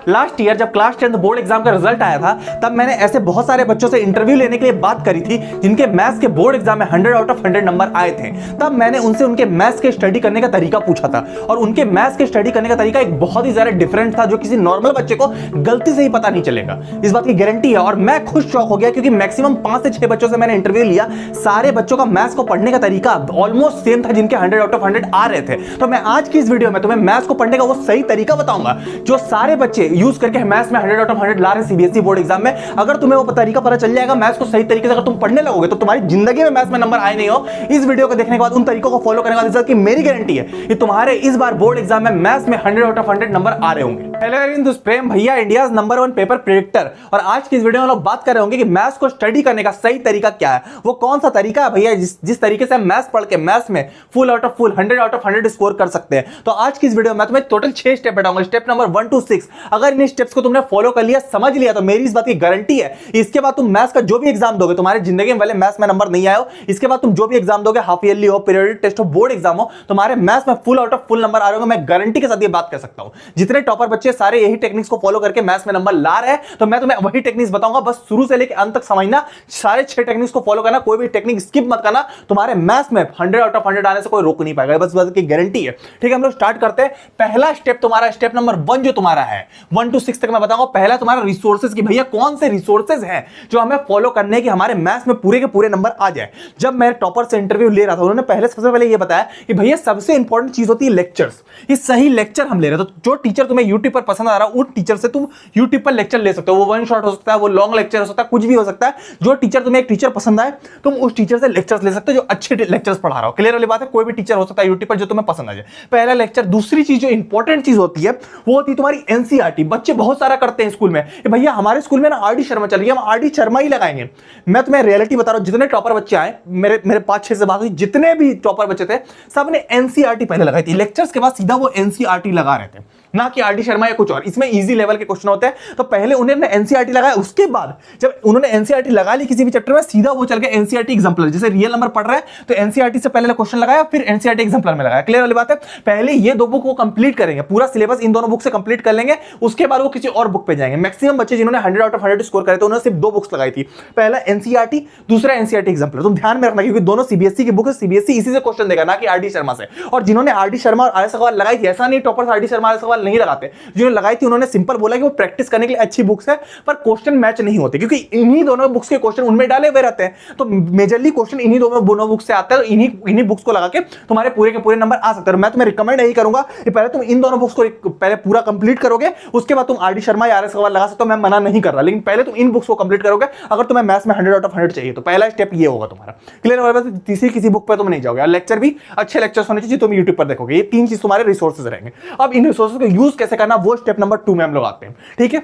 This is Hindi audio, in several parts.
लास्ट ईयर जब क्लास 10 बोर्ड एग्जाम का रिजल्ट आया था तब मैंने ऐसे बहुत सारे बच्चों से इंटरव्यू लेने के लिए बात करी थी जिनके मैथ्स के बोर्ड एग्जाम में 100 आउट ऑफ 100 नंबर आए थे। तब मैंने उनसे उनके मैथ्स के स्टडी करने का तरीका पूछा था और उनके मैथ्स के स्टडी करने का तरीका एक बहुत ही ज्यादा डिफरेंट था जो किसी नॉर्मल बच्चे को गलती से ही पता नहीं चलेगा। इस बात की गारंटी है और मैं खुद शॉक हो गया क्योंकि मैक्सिमम 5 से 6 बच्चों से मैंने इंटरव्यू लिया, सारे बच्चों का मैथ्स को पढ़ने का तरीका ऑलमोस्ट सेम था जिनके 100 आउट ऑफ 100 आ रहे थे। तो मैं आज की इस वीडियो में तुम्हें मैथ्स को पढ़ने का वो सही तरीका बताऊंगा जो सारे बच्चे यूज करके मैथ्स में 100 आउट ऑफ 100 ला रहे सीबीएसई बोर्ड एग्जाम में। अगर तुम्हें वो तरीका पता चल जाएगा मैथ्स को सही तरीके से अगर तुम पढ़ने लगोगे तो तुम्हारी जिंदगी में मैथ्स में नंबर आए नहीं हो। इस वीडियो को देखने के बाद उन तरीकों को फॉलो करने के बाद रिजल्ट की मेरी गारंटी है कि तुम्हारे इस बार बोर्ड एग्जाम में मैथ्स में 100 आउट ऑफ 100 नंबर आ रहे होंगे। हेलो प्रेम भैया, इंडियाज नंबर 1 पेपर प्रेडिक्टर, और आज की इस वीडियो में लोग बात कर रहे होंगे कि मैथ्स को स्टडी करने का सही तरीका क्या है। वो कौन सा तरीका है भैया जिस तरीके से हम मैथ्स पढ़ के मैथ्स में full out of full 100 out of 100 score कर सकते हैं। तो आज की इस वीडियो में तुम्हें टोटल 6 स्टेप बताऊंगा, स्टेप नंबर 1 to 6। अगर इन स्टेप्स को तुमने फॉलो कर लिया, समझ लिया, तो मेरी इस बात की गारंटी है इसके बाद तुम मैथ्स का जो भी एग्जाम दोगे, तुम्हारी जिंदगी में भले मैथ्स में नंबर नहीं आए हो, इसके बाद तुम जो भी एग्जाम दोगे, हाफ ईयरली हो, पीरियडिक टेस्ट हो, बोर्ड एग्जाम हो, तुम्हारे मैथ्स में full out of full number आ रहे होंगे। मैं गारंटी के साथ ये बात कर सकता हूं। जितने टॉपर बच्चे सारे यही टेक्निक्स को फॉलो करके मैथ्स में नंबर ला रहे हैं, तो मैं तुम्हें वही टेक्निक्स बताऊंगा। बस शुरू से लेकर अंत तक समझना, सारे 6 टेक्निक्स को फॉलो करना, कोई भी टेक्निक स्किप मत करना। तुम्हारे मैथ्स में 100 आउट ऑफ 100 आने से कोई रोक नहीं पाएगा, बस बात की गारंटी है। ठीक है, हम लोग स्टार्ट करते हैं। पहला स्टेप तुम्हारा, स्टेप नंबर 1 जो तुम्हारा है, 1 to 6 तक मैं बताऊंगा। पहला तुम्हारा रिसोर्सेज की, भैया कौन से रिसोर्सेज हैं जो हमें फॉलो करने हैं कि हमारे मैथ्स में पूरे के पूरे नंबर आ जाए। जब मैं टॉपर से इंटरव्यू ले रहा था, उन्होंने सबसे पहले ये बताया कि भैया सबसे इंपॉर्टेंट चीज होती है लेक्चर्स। ये सही लेक्चर हम ले रहे हैं, तो जो टीचर तुम्हें यूट्यूब पर पसंद आ रहा है उन टीचर से तुम यूट्यूब पर लेक्चर ले सकते हो। वो वन शॉट हो सकता है, वो लॉन्ग लेक्चर हो सकता है, कुछ भी हो सकता है। जो टीचर तुम्हें एक टीचर पसंद आए, तुम उस टीचर से लेक्चर्स ले सकते हो जो अच्छे लेक्चर्स पढ़ा रहा हो। क्लियर वाली बात है, कोई भी टीचर हो सकता है यूट्यूब पर जो तुम्हें पसंद आ जाए। पहला लेक्चर। दूसरी चीज जो इंपॉर्टेंट चीज होती है वो होती है तुम्हारी एनसीईआरटी। बच्चे बहुत सारा करते हैं स्कूल में, भैया हमारे स्कूल में ना आरडी शर्मा चल रही है, हम आरडी शर्मा ही लगाएंगे। मैं तुम्हें रियलिटी बता रहा हूं, जितने टॉपर बच्चे आए, मेरे 5-6 से बात हुई, जितने भी टॉपर बच्चे थे सबने एनसीईआरटी पहले लगाई थी। लेक्चर्स के बाद सीधा वो एनसीईआरटी लगा रहे थे, ना कि आरडी शर्मा या कुछ और। इसमें इजी लेवल के क्वेश्चन होते हैं, तो पहले उन्होंने एनसीईआरटी लगाया। उसके बाद जब उन्होंने एनसीईआरटी लगा ली किसी भी चैप्टर में, सीधा वो चल गए एनसीईआरटी एग्जाम्पलर। जैसे रियल नंबर पढ़ रहे हैं तो एनसीईआरटी से पहले क्वेश्चन लगाया, फिर एनसीईआरटी एग्जाम्पलर में लगाया। क्लियर वाली बात है। पहले ये 2 बुक को कंप्लीट करेंगे, पूरा सिलेबस इन दोनों बुक से कंप्लीट कर लेंगे, उसके बाद वो किसी और बुक पे जाएंगे। मैक्सिमम बच्चे जिन्होंने 100 आउट ऑफ 100 स्कोर करे थे उन्होंने सिर्फ 2 बुक्स लगाई थी, पहला एनसीईआरटी, दूसरा एनसीईआरटी एग्जाम्पलर। तुम ध्यान में रखना क्योंकि दोनों सीबीएसई की बुक है, सीबीएसई इसी से क्वेश्चन देगा, ना कि आरडी शर्मा से। और जिन्होंने आरडी शर्मा और आरएस अग्रवाल लगाई थी, ऐसा नहीं toppers RD Sharma RS Agarwal नहीं लगाते, जिन्होंने लगाई थी उन्होंने सिंपल बोला कि वो प्रैक्टिस करने के लिए अच्छी बुक्स है पर क्वेश्चन मैच नहीं होते, क्योंकि इन्हीं दोनों बुक्स के क्वेश्चन उनमें डाले हुए रहते हैं। तो मेजरली क्वेश्चन इन्हीं दोनों बुक्स से आते हैं, तो इन्हीं बुक्स को लगा के तुम्हारे पूरे के पूरे नंबर आ सकते हैं। मैं तुम्हें रिकमेंड यही करूंगा कि पहले तुम इन दोनों बुक्स को पहले पूरा कंप्लीट करोगे, उसके बाद तुम आरडी शर्मा या आरएस अग्रवाल लगा सकते हो, मैं मना नहीं कर रहा, लेकिन पहले तुम इन बुक्स को कंप्लीट करोगे अगर तुम्हें मैथ्स में 100 आउट ऑफ 100 चाहिए। तो पहला स्टेप ये होगा तुम्हारा। क्लियर वाला बात। तीसरी किसी बुक पर तुम नहीं जाओगे, लेक्चर भी अच्छे लेक्चर्स होने चाहिए, तुम यूट्यूब पर देखोगे। ये 3 चीज तुम्हारे रिसोर्सेज रहेंगे। अब इन रिसोर्सेज को यूज कैसे करना, वो स्टेप नंबर 2 में हम लोग आते हैं। ठीक है,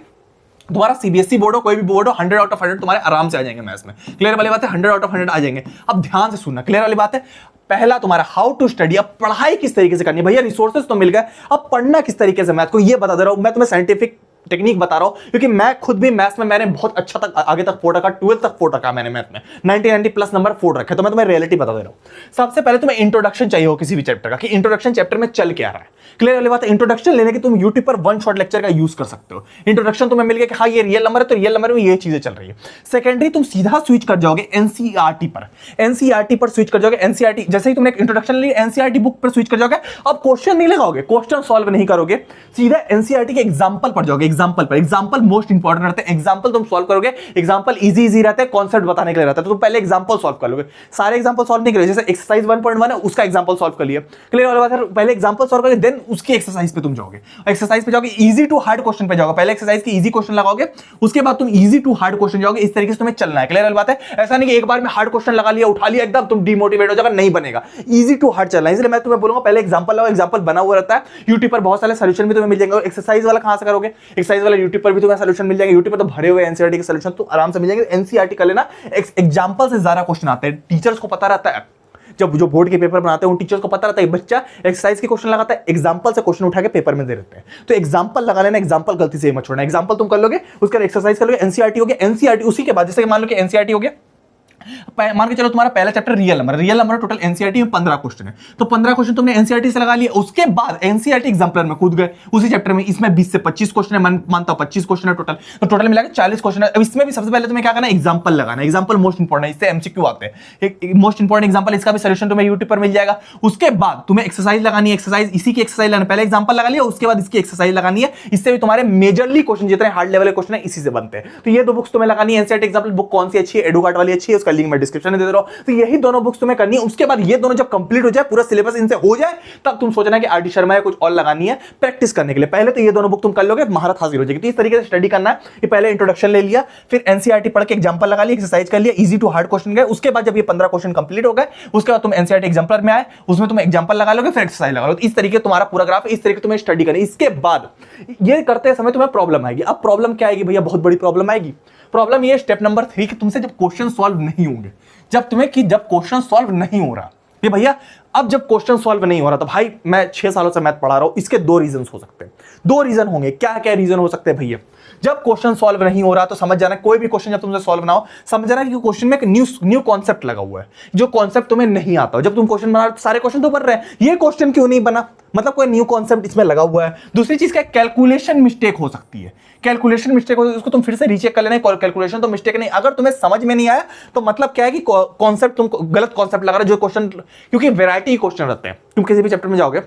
तुम्हारा सीबीएसई बोर्ड हो, कोई भी बोर्ड हो, 100 आउट ऑफ 100 तुम्हारे आराम से आ जाएंगे मैथ्स में। क्लियर वाली बात है, 100 आउट ऑफ 100 आ जाएंगे। अब ध्यान से सुनना, क्लियर वाली बात है। पहला तुम्हारा हाउ टू स्टडी, अब पढ़ाई किस तरीके से करनी है। भैया रिसोर्सेज तो मिल गए, अब पढ़ना किस तरीके से मैथ को, ये बता दे रहा हूं। मैं तुम्हें साइंटिफिक टेक्निक बता रहा हूं क्योंकि मैं खुद भी मैथ्स में मैंने बहुत अच्छा तक आगे तक 4 रखा, 12 तक 4 रखा मैंने मैथ में, 90 प्लस नंबर 4 रखे। तो मैं तुम्हें रियलिटी बता दे रहा हूं। सबसे पहले तुम्हें इंट्रोडक्शन चाहिए हो किसी भी चैप्टर का, कि इंट्रोडक्शन चैप्टर में चल क्या रहा है। क्लियर वाली बात है। इंट्रोडक्शन लेने की तुम यूट्यूब पर 1 शॉट लेक्चर का यूज कर सकते हो। इंट्रोडक्शन तुम्हें मिल गया कि हाँ ये रियल नंबर है, तो रियल नंबर में ये चीजें चल रही है। सेकेंडरी तुम सीधा स्विच कर जाओगे एनसीईआरटी पर, एनसीईआरटी पर स्विच कर जाओगे। एनसीईआरटी जैसे ही तुमने इंट्रोडक्शन ली, एनसीईआरटी बुक पर स्विच कर जाओगे। अब क्वेश्चन नहीं लगाओगे, क्वेश्चन सॉल्व नहीं करोगे, सीधा एनसीईआरटी के एग्जांपल पर जाओगे। एग्जांपल पर, एग्जांपल मोस्ट इंपॉर्टेंट रहते हैं। एग्जांपल तुम सॉल्व करोगे, एग्जांपल इजी रहते हैं, कॉन्सेप्ट बताने के लिए रहता है, तो तुम पहले एग्जांपल सॉल्व कर लोगे। सारे एग्जांपल सॉल्व नहीं करोगे, जैसे एक्सरसाइज 1.1 है उसका एग्जांपल सॉल्व कर लिया। क्लियर वाली बात है। पहले एग्जांपल सॉल्व करोगे, देन उसकी एक्सरसाइज पे तुम जाओगे। एक्सरसाइज पे जाओगे, इजी टू हार्ड क्वेश्चन पे जाओगे। पहले एक्सरसाइज की इजी क्वेश्चन लगाओगे, उसके बाद तुम इजी टू हार्ड क्वेश्चन जाओगे। इस तरीके से तुम्हें चलना है। क्लियर वाली बात है। ऐसा नहीं कि एक बार में हार्ड क्वेश्चन लगा लिया, उठा लिया, एकदम तुम डिमोटिवेट हो जाएगा, नहीं बनेगा। इजी टू हार्ड चलना है, इसलिए मैं तुम्हें बोलूंगा पहले एग्जांपल लगाओ। एग्जांपल बना हुआ रहता है यूट्यूब पर, बहुत सारे सॉल्यूशन भी तुम्हें मिल जाएंगे। एक्सरसाइज वाला कहां से करोगे, एक्सरसाइज वाला यूट्यूब पर भी तुम्हें सॉल्यूशन मिल जाएंगे। यूट्यूब पर तो भरे हुए एनसीईआरटी के सॉल्यूशन तो आराम से मिल जाएंगे। एनसीईआरटी कर लेना, एग्जांपल से ज्यादा क्वेश्चन आते हैं, टीचर्स को पता रहता है। जब जो बोर्ड के पेपर बनाते हैं उन टीचर्स को पता रहता है बच्चा एक्सरसाइज के क्वेश्चन लगाता है, एग्जांपल से क्वेश्चन उठा के पेपर में दे देते हैं। तो एग्जांपल लगा लेना, एग्जांपल गलती से मत छोड़ना। एग्जांपल तुम कर लोगे, उसके बाद एक्सरसाइज कर लोगे, एनसीईआरटी हो गया। एनसीईआरटी उसी के बाद, जैसे मान लो कि एनसीईआरटी हो गया, मान के चलो तुम्हारा पहला chapter real number total NCERT में 15 क्वेश्चन है, तो 15 क्वेश्चन तुमने एनसीईआरटी से लगा लिए, उसके बाद एनसीईआरटी एग्जाम्पलर में कूद गए उसी चैप्टर में, इसमें 20 से 25 क्वेश्चन है, मानता हूं 25 क्वेश्चन है टोटल, तो टोटल मिला के 40 क्वेश्चन है। अब इसमें भी सबसे पहले तुम्हें क्या करना है, एग्जाम्पल लगाना है। एग्जाम्पल मोस्ट इंपॉर्टेंट है, इससे एमसीक्यू आते हैं, एक मोस्ट इंपॉर्टेंट एग्जाम्पल, इसका भी सोल्यूशन तुम्हें यूट्यूब पर मिल जाएगा। उसके बाद तुम्हें एक्सरसाइज लगानी है, एक्सरसाइज इसी की एक्सरसाइज लगानी, पहले एग्जाम्पल लगा लिया, उसके बाद इसकी एक्सरसाइज लगानी है। इससे भी तुम्हारे मेजरली क्वेश्चन जितने हार्ड लेवल के क्वेश्चन है इसी से बनते हैं। तो ये दो बुक्स तुम्हें लगानी है। एनसीईआरटी एग्जाम्पल बुक कौन सी अच्छी है, एडुकार्ट वाली अच्छी है, उसका लिंक मैं डिस्क्रिप्शन में दे रहा हूं। तो यही दोनों बुक्स तुम्हें करनी है। उसके बाद ये दोनों जब कंप्लीट हो जाए, पूरा सिलेबस इनसे हो जाए, तब तुम सोचना कि आरडी शर्मा या कुछ और लगानी है प्रैक्टिस करने के लिए। पहले तो ये दोनों बुक तुम कर लोगे, महारत हासिल हो जाएगी। तो इस तरीके से स्टडी करना है कि पहले इंट्रोडक्शन ले लिया, फिर एनसीईआरटी पढ़ के एग्जांपल लगा लिया, एक्सरसाइज कर लिया, इजी टू हार्ड क्वेश्चन गए। उसके बाद जब ये 15 क्वेश्चन कंप्लीट हो गए, उसके बाद तुम एनसीईआरटी एग्जांपलर में आए, उसमें तुम एग्जांपल लगा लोगे, फिर एक्सरसाइज लगा लो। इस तरीके तुम्हारा पूरा ग्राफ, इस तरीके तुम्हें स्टडी करनी। इसके बाद ये करते समय तुम्हें प्रॉब्लम आएगी। अब प्रॉब्लम क्या आएगी भैया, बहुत बड़ी प्रॉब्लम आएगी। प्रॉब्लम ये स्टेप नंबर 3 कि तुमसे जब क्वेश्चन सॉल्व नहीं होंगे, जब क्वेश्चन सॉल्व नहीं हो रहा कि भैया अब जब क्वेश्चन सॉल्व नहीं हो रहा, तो भाई मैं 6 सालों से मैथ पढ़ा रहा हूं, इसके 2 रीजन हो सकते हैं। 2 रीजन होंगे। क्या क्या रीजन हो सकते हैं भैया? जब क्वेश्चन सॉल्व नहीं हो रहा तो समझ जाना, कोई भी क्वेश्चन जब तुमसे सॉल्व ना हो, समझ जाना कि क्वेश्चन में एक न्यू कॉन्सेप्ट लगा हुआ है, जो कॉन्सेप्ट तुम्हें नहीं आता। जब तुम क्वेश्चन बना रहे हो, सारे क्वेश्चन तो बन रहे हैं, ये क्वेश्चन क्यों नहीं बना, मतलब कोई न्यू कॉन्सेप्ट इसमें लगा हुआ है। दूसरी चीज क्या, कैलकुलेशन मिस्टेक हो सकती है। कैलकुलेशन मिस्टेक हो, उसको तुम फिर से रीचेक कर लेना। कैलकुलेशन तो मिस्टेक नहीं, अगर तुम्हें समझ में नहीं आया तो मतलब क्या है कि कॉन्सेप्ट तुम गलत कॉन्सेप्ट लगा रहे हो जो क्वेश्चन, क्योंकि वैरायटी क्वेश्चन रहते हैं। तुम किसी भी चैप्टर में जाओगे,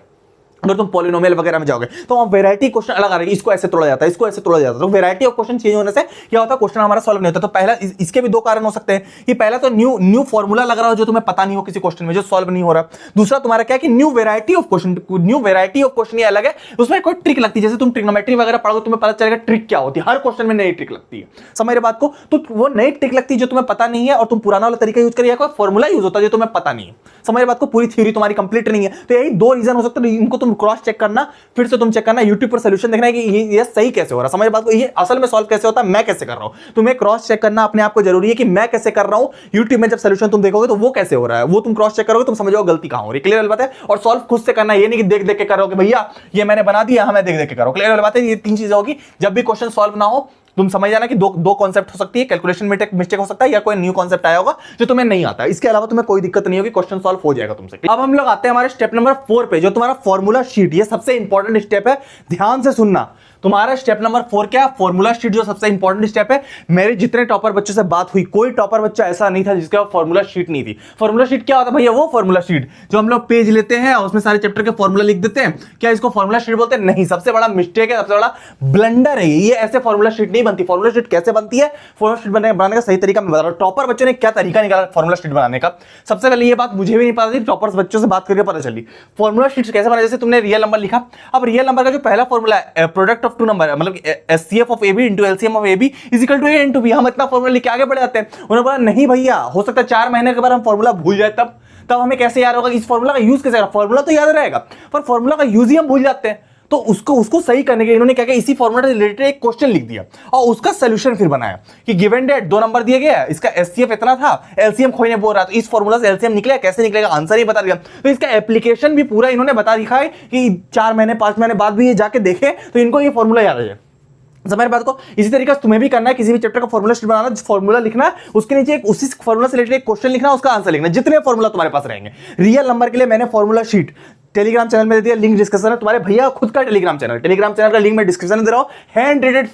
अगर तुम पॉलिनोमियल वगैरह में जाओगे तो वहां वैरायटी क्वेश्चन अलग आ रही है, इसको ऐसे तोड़ा जाता है, इसको ऐसे तोड़ा जाता है। तो वैरायटी ऑफ क्वेश्चन चेंज होने से क्या होता है, क्वेश्चन हमारा सॉल्व नहीं होता। तो पहला इसके भी 2 कारण हो सकते हैं कि पहला तो न्यू फॉर्मूला लग रहा हो जो तुम्हें पता नहीं हो किसी क्वेश्चन में, जो सॉल्व नहीं हो रहा। दूसरा तुम्हारा क्या है कि न्यू वैरायटी ऑफ क्वेश्चन ये अलग है, उसमें कोई ट्रिक लगती है। जैसे तुम ट्रिग्नोमेट्री वगैरह पढ़ोगे, तुम्हें पता चलेगा ट्रिक क्या होती है। हर क्वेश्चन में नई ट्रिक लगती है, समझ रहे बात को? तो वो नई ट्रिक लगती है जो तुम्हें पता नहीं है, और तुम पुराना वाला तरीका यूज करिए, कोई फॉर्मूला यूज होता है जो तुम्हें पता नहीं है। समझ रहे बात को? पूरी थ्योरी तुम्हारी कंप्लीट नहीं है। तो यही 2 रीजन हो सकते हैं, इनको तुम क्रॉस चेक करना, फिर से तुम चेक करना, यूट्यूब पर सोल्यूशन देखना है कि ये सही कैसे हो रहा है। समझ बात को? ये असल में सॉल्व कैसे होता है, मैं कैसे कर रहा हूं। तुम्हें क्रॉस चेक करना अपने आप को जरूरी है कि मैं कैसे कर रहा हूं। यूट्यूब में जब सोल्यूशन तुम देखोगे तो वो कैसे हो रहा है, वो तुम क्रॉस चेक करोगे, तुम समझोगे गलती कहां हो रही है। क्लियर बात है? और सॉल्व खुद से करना, ये नहीं कि देख देख के करोगे भैया ये मैंने बना दिया, हमें देख देख के करो। क्लियर बात है? ये 3 चीजें होगी जब भी क्वेश्चन सॉल्व ना हो। तुम समझ जाना कि दो कॉन्सेप्ट हो सकती है, कैलकुलेशन मिस्टेक हो सकता है, या कोई न्यू कॉन्सेप्ट आया होगा जो तुम्हें नहीं आता। इसके अलावा तुम्हें कोई दिक्कत नहीं होगी, क्वेश्चन सॉल्व हो जाएगा तुमसे। अब हम लोग आते हैं हमारे स्टेप नंबर 4 पे, जो तुम्हारा फॉर्मूला शीट। ये सबसे इंपॉर्टेंट स्टेप है, ध्यान से सुनना। तुम्हारा स्टेप नंबर 4 क्या, फॉर्मूला शीट, जो सबसे इंपॉर्टेंट स्टेप है। मेरे जितने टॉपर बच्चों से बात हुई, कोई टॉपर बच्चा ऐसा नहीं था जिसके फॉर्मूला शीट नहीं थी। फॉर्मूला शीट क्या होता है भैया? वो फॉर्मूला शीट जो हम लोग पेज लेते हैं और उसमें सारे चैप्टर के फॉर्मूला लिख देते हैं, क्या इसको फॉर्मूला शीट बोलते हैं? नहीं। सबसे बड़ा मिस्टेक है, सबसे बड़ा ब्लंडर है ये। ऐसे फॉर्मूला शीट नहीं बनती। फॉर्मूला शीट कैसे बनती है, फॉर्मूला शीट बनाने का सही तरीका मैं बता रहा हूं। टॉपर बच्चों ने क्या तरीका निकाला फॉर्मूला शीट बनाने का, सबसे पहले ये बात मुझे भी नहीं पता थी, टॉपर्स बच्चों से बात करके पता चली। फॉर्मूला शीट कैसे बना, जैसे तुमने रियल नंबर लिखा, अब रियल नंबर का जो पहला फॉर्मूला है, प्रोडक्ट ऑफ 2 नंबर, मतलब HCF of AB into LCM of AB is equal to A into B. हम इतना फॉर्मूला लेके आगे बढ़ जाते हैं। उन्होंने बोला नहीं भैया, हो सकता है 4 महीने के बाद हम फॉर्मूला भूल जाए, तब हमें कैसे याद होगा, इस फॉर्मूला का यूज कैसे? फॉर्मूला तो याद रहेगा, पर फॉर्मूला का यूज ही हम भूल जाते हैं। तो उसको सही करने के इन्होंने क्या किया, इसी फॉर्मूला से रिलेटेड एक क्वेश्चन लिख दिया और उसका सोल्यूशन फिर बनाया कि गिवन डेट 2 नंबर दिए गए, इसका एचसीएफ इतना था, एलसीएम खोजने बोल रहा, तो इस फॉर्मूला से एलसीएम निकलेगा, कैसे निकलेगा, आंसर ही बता दिया। तो इसका एप्लीकेशन भी पूरा इन्होंने बता दिखा है कि 4 महीने 5 महीने बाद भी ये जाके देखे तो इनको ये फॉर्मूला याद आ जाए। समझ बात को? इसी तरीके से तुम्हें भी करना है, किसी भी चैप्टर का फॉर्मूला शीट बनाना, फॉर्मूला लिखना, उसके नीचे एक उसी फॉर्मूला से रिलेटेड एक क्वेश्चन लिखना, उसका आंसर लिखना, जितने फॉर्मूला तुम्हारे पास रहेंगे। रियल नंबर के लिए मैंने फॉर्मूला शीट टेलीग्राम चैनल में दे दिया, लिंक डिस्क्रिप्शन है। तुम्हारे भैया खुद का टेलीग्राम चैनल का लिंक मैं डिस्क्रिप्शन में दे रहा हूं, हैंड रिटन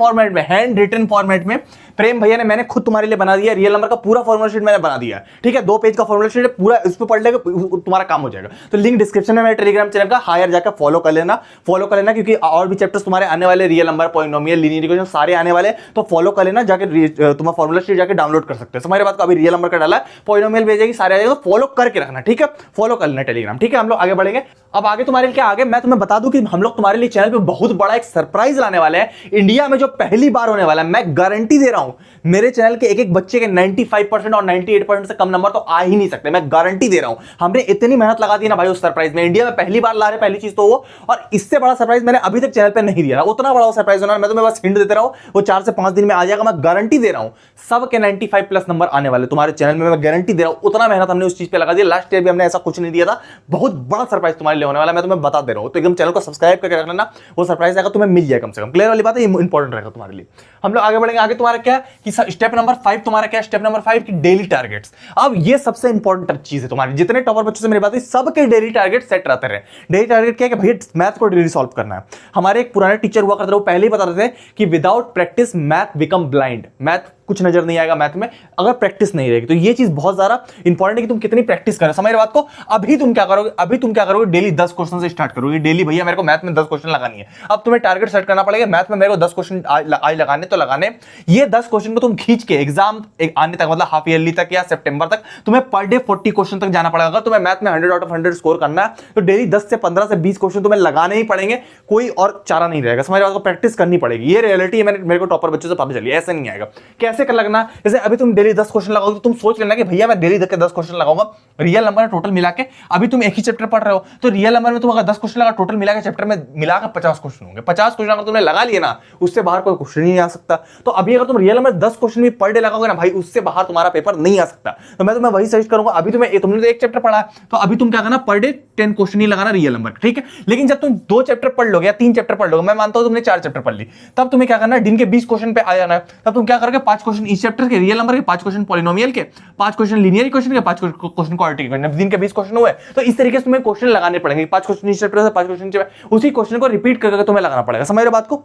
फॉर्मेट में प्रेम भैया ने मैंने खुद तुम्हारे लिए बना दिया। रियल नंबर का पूरा फॉर्मूला शीट मैंने बना दिया, ठीक है? 2 पेज का फॉर्मूला शीट है पूरा, इस पे पढ़ लेगा तुम्हारा काम हो जाएगा। तो लिंक डिस्क्रिप्शन में मेरे टेलीग्राम चैनल का, हायर जाकर फॉलो कर लेना क्योंकि और भी चैप्टर्स तुम्हारे आने वाले, real number, polynomial, linear equation सारे आने वाले, तो फॉलो कर लेना जाके। तुम्हारा फॉर्मूला शीट जाके डाउनलोड कर सकते हैं। तुम्हारी बात को अभी रियल नंबर का डाला है, पॉलिनोमियल भेजेगी, सारे आ जाएगा, तो फॉलो करके रखना, ठीक है? फॉलो कर लेना टेलीग्राम, ठीक है? हम लोग आगे बढ़ेंगे। अब आगे तुम्हारे लिए क्या, आगे मैं तुम्हें बता दूं कि हम लोग तुम्हारे लिए चैनल पे बहुत बड़ा एक सरप्राइज लाने वाले हैं, इंडिया में जो पहली बार होने वाला है। मैं गारंटी दे रहा हूं, मेरे चैनल के एक बच्चे के 95% और 98% से कम नंबर तो आ ही नहीं सकते, मैं गारंटी दे रहा हूं। हमने इतनी मेहनत लगा दी ना भाई उस सरप्राइज में, इंडिया में पहली बार ला रहे, पहली चीज तो वो, और इससे बड़ा सरप्राइज मैंने अभी तक चैनल पे नहीं दिया। उतना बड़ा सरप्राइज होना, मैं तुम्हें बस हिंट देते रहा हूं, वो 4 से 5 दिन में आ जाएगा, मैं गारंटी दे रहा हूं। सबके 95+ नंबर आने वाले तुम्हारे चैनल में, मैं गारंटी दे रहा हूं। उतना मेहनत हमने उस चीज पे लगा दिया, लास्ट ईयर भी हमने ऐसा कुछ नहीं दिया था। बहुत बड़ा सरप्राइज तुम्हारे लिए पहले होने वाला है, मैं तुम्हें बता दे रहा हूं। तो एकदम चैनल को सब्सक्राइब करके रख लेना, वो सरप्राइज आएगा तुम्हें मिल जाएगा कम से कम। क्लियर वाली बात है, ये इंपॉर्टेंट रहेगा तुम्हारे लिए। हम लोग आगे बढ़ेंगे। आगे तुम्हारा क्या है कि स्टेप नंबर 5 तुम्हारा क्या है, स्टेप नंबर 5 की डेली टारगेट्स। अब ये सबसे इंपॉर्टेंट चीज है तुम्हारी, जितने टॉपर बच्चों से मेरी बात हुई सबके डेली टारगेट सेट रहते रहे। डेली टारगेट क्या है कि भैया मैथ को डेली सॉल्व करना है। हमारे एक पुराने टीचर हुआ करते थे, वो पहले ही बताते थे कि without practice math become blind, math कुछ नजर नहीं आएगा मैथ में अगर प्रैक्टिस नहीं रहेगी। तो ये चीज बहुत ज्यादा इंपॉर्टेंट है कि तुम कितनी प्रैक्टिस करो। समझ रहे बात को। अभी तुम क्या करोगे, डेली 10 क्वेश्चन से स्टार्ट करोगे। डेली भैया मेरे को मैथ में 10 क्वेश्चन लगानी है। अब तुम्हें टारगेट सेट करना पड़ेगा, मैथ में मेरे को 10 क्वेश्चन आज लगाने तो लगाने। ये 10 क्वेश्चन को तुम खींच के एग्जाम आने तक, मतलब हाफ ईयरली तक या सितंबर तक, तुम्हें पर डे 40 क्वेश्चन तक जाना पड़ेगा। अगर तुम्हें मैथ में 100 आउट ऑफ 100 स्कोर करना है तो डेली 10 से 15 से 20 क्वेश्चन तुम्हें लगाने ही पड़ेंगे, कोई और चारा नहीं रहेगा। समझ रहे हो, प्रैक्टिस करनी पड़ेगी। ये रियलिटी है, मेरे को टॉपर बच्चों से पता चली। ऐसे नहीं आएगा। कैसे कर लगना, जैसे अभी तुम डेली 10 क्वेश्चन लगाओगे तो तुम सोच लेना कि भैया मैं डेली 10 क्वेश्चन लगाऊंगा। रियल नंबर टोटल मिला के, अभी तुम एक ही चैप्टर पढ़ रहे हो तो रियल नंबर में तुम अगर 10 क्वेश्चन लगा, टोटल मिला के चैप्टर में मिला के 50 क्वेश्चन होंगे। 50 क्वेश्चन अगर तुमने लगा लिए ना, उससे बाहर कोई क्वेश्चन नहीं आ सकता। तो अभी अगर तुम रियल नंबर 10 क्वेश्चन भी पर डे लगाओगे ना भाई, उससे बाहर तुम्हारा पेपर नहीं आ सकता। तो मैं तुम्हें वही सजेस्ट करूंगा। अभी तुमने तो एक चैप्टर पढ़ा है, तो अभी तुम क्या करना, पर डे 10 क्वेश्चन ही लगाना रियल नंबर, ठीक है। लेकिन जब तुम 2 चैप्टर पढ़ लोगे या 3 चैप्टर पढ़ लोगे, मैं मानता हूं तुमने 4 चैप्टर पढ़ ली, तब तुम्हें क्या करना है, दिन के 20 क्वेश्चन पे आ जाना है। तब तुम क्या करोगे, 5 क्वेश्चन इस चैप्टर के रियल नंबर के, 5 क्वेश्चन पॉलिनोमियल के, 5 क्वेश्चन लीनियर इक्वेशन के, 5 क्वेश्चन क्वाड्रेटिक इक्वेशन। दिन के 20 क्वेश्चन हुए, तो इस तरीके से तुम्हें क्वेश्चन लगाने पड़ेंगे। 5 क्वेश्चन इस चैप्टर से, 5 क्वेश्चन उसी क्वेश्चन को रिपीट करके तुम्हें लगाना पड़ेगा। समझ रहे बात को।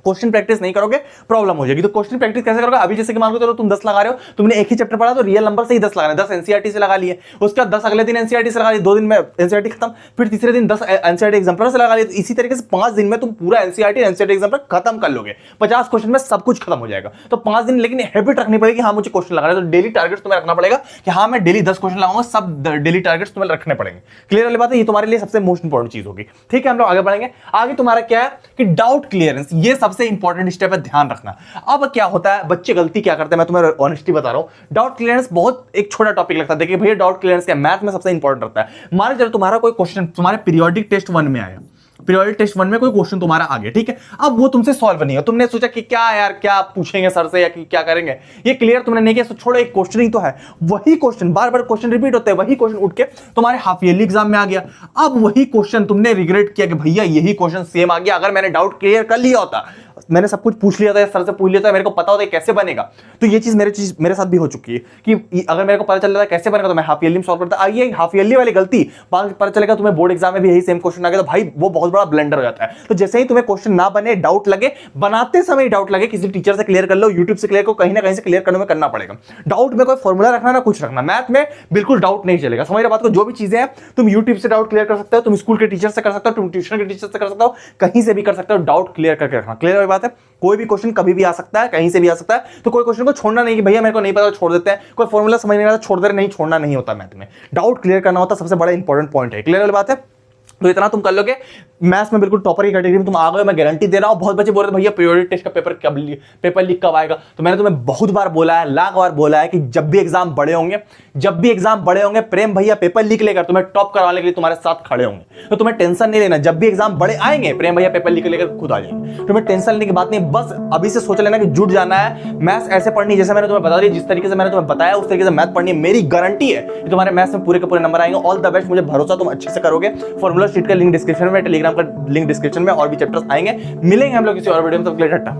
क्वेश्चन प्रैक्टिस नहीं करोगे प्रॉब्लम हो जाएगी। तो क्वेश्चन प्रैक्टिस कैसे करोगे, अभी जैसे कि मान लो चलो तुम 10 लगा रहे हो, तुमने एक ही चैप्टर पढ़ा तो रियल नंबर से ही 10 लगाने, 10 एनसीईआरटी से लगा लिए, उसके बाद 10 अगले दिन एनसीईआरटी से लगा लिए, 2 दिन में एनसीईआरटी खत्म, फिर तीसरे दिन 10 एनसीईआरटी एग्जाम्पलर से लगा लिए। तो इसी तरीके से 5 दिन में तुम पूरा एनसीईआरटी एग्जाम्पलर खत्म कर लोगे। 50 क्वेश्चन में सब कुछ खत्म हो जाएगा। तो 5 दिन, लेकिन हैबिट रखनी पड़ेगी, हाँ मुझे क्वेश्चन लगा रहे। तो डेली टारगेट तुम्हें रखना पड़ेगा कि हाँ मैं डेली 10 क्वेश्चन लगाऊंगा। सब डेली टारगेट्स तुम्हें रखने पड़ेंगे। क्लियर वाली बात है, ये तुम्हारे लिए सबसे मोस्ट इंपॉर्टेंट चीज होगी। ठीक है, हम लोग आगे बढ़ेंगे। आगे तुम्हारा क्या है कि डाउट क्लियरेंस, ये सबसे इंपॉर्टेंट स्टेप, ध्यान रखना। अब क्या होता है, बच्चे गलती क्या करते हैं, मैं तुम्हें ऑनेस्टी बता रहा हूं। डाउट क्लियरेंस बहुत एक छोटा टॉपिक लगता है। देखिए भैया डाउट क्लियरेंस क्या मैथ में सबसे इंपॉर्टेंट रहता है। मान लो तुम्हारा कोई क्वेश्चन तुम्हारे पीरियोडिक टेस्ट 1 में आया, पीरियोडिक टेस्ट 1 में कोई क्वेश्चन तुम्हारा आ गया, ठीक है। अब वो तुमसे सॉल्व नहीं है, तुमने सोचा कि क्या यार क्या पूछेंगे सर से या कि क्या करेंगे, ये क्लियर तुमने नहीं किया। तो छोड़ो, एक क्वेश्चन ही तो है, वही क्वेश्चन बार बार क्वेश्चन रिपीट होते हैं, वही क्वेश्चन उठ के तुम्हारे हाफ ईयरली एग्जाम में आ गया। अब वही क्वेश्चन तुमने रिग्रेट किया कि भैया यही क्वेश्चन सेम आ गया, अगर मैंने डाउट क्लियर कर लिया होता, मैंने सब कुछ पूछ लिया था, सर से पूछ लिया था, मेरे को पता होता है कैसे बनेगा। तो ये चीज मेरे साथ भी हो चुकी है कि अगर मेरे को पता चल रहा है कैसे बनेगा तो मैं हाफ ईयरली में सॉल्व करता। आइए हाफ ईयरली वाली गलती बाद में पता चलेगा तुम्हें बोर्ड एग्जाम में भी यही सेम क्वेश्चन आ गया, तो भाई वो बहुत बड़ा ब्लंडर हो जाता है। तो जैसे ही तुम्हें क्वेश्चन ना बने, डाउट लगे, बनाते समय डाउट लगे, किसी टीचर से क्लियर कर लो, यूट्यूब से क्लियर को कहीं ना कहीं से क्लियर करने में करना पड़ेगा। डाउट में कोई फॉर्मूला रखना ना कुछ रखना, मैथ में बिल्कुल डाउट नहीं चलेगा। समझ रहे बात को। जो भी चीजें हैं तुम यूट्यूब से डाउट क्लियर कर सकते हो, तुम स्कूल के टीचर से कर सकते हो, तुम ट्यूशन के टीचर से कर सकते हो, कहीं से भी कर सकते हो। डाउट क्लियर करके रखना। क्लियर बात है। कोई भी क्वेश्चन कभी भी आ सकता है, कहीं से भी आ सकता है। तो कोई क्वेश्चन को छोड़ना नहीं कि भैया मेरे को नहीं पता छोड़ देते हैं, कोई फॉर्मूला समझ नहीं आता छोड़ दे रहे, नहीं छोड़ना नहीं होता। मैथ में डाउट क्लियर करना होता, सबसे बड़ा इंपॉर्टेंट पॉइंट है। क्लियर वाली बात है। तो इतना तुम कर लोगे, मैथ्स में बिल्कुल टॉपर की कैटेगरी में तुम आ गए, मैं गारंटी दे रहा हूं। बहुत बच्चे बोल रहे थे भैया पीरियोडिक टेस्ट का पेपर लीक कब आएगा। तो मैंने तुम्हें बहुत बार बोला है, लाख बार बोला है कि जब भी एग्जाम बड़े होंगे, प्रेम भैया पेपर लीक लेकर तुम्हें टॉप करवाने के लिए तुम्हारे साथ खड़े होंगे। तो तुम्हें टेंशन नहीं लेना, जब भी एग्जाम बड़े आएंगे प्रेम भैया पेपर लीक लेकर खुद आ जाएंगे। तुम्हें टेंशन लेने की बात नहीं, बस अभी से सोच लेना कि जुट जाना है। मैथ्स ऐसे पढ़नी जैसे मैंने तुम्हें बता दिया, जिस तरीके से मैंने तुम्हें बताया उस तरीके से मैथ पढ़नी है। मेरी गारंटी है कि तुम्हारे मैथ्स में पूरे के पूरे नंबर आएंगे। ऑल द बेस्ट, मुझे भरोसा तुम अच्छे से करोगे। फॉर्मूला शीट का लिंक डिस्क्रिप्शन में, टेलीग्राम का लिंक डिस्क्रिप्शन में, और भी चैप्टर्स आएंगे। मिलेंगे हम लोग किसी और वीडियो में। तब के लिए टाटा।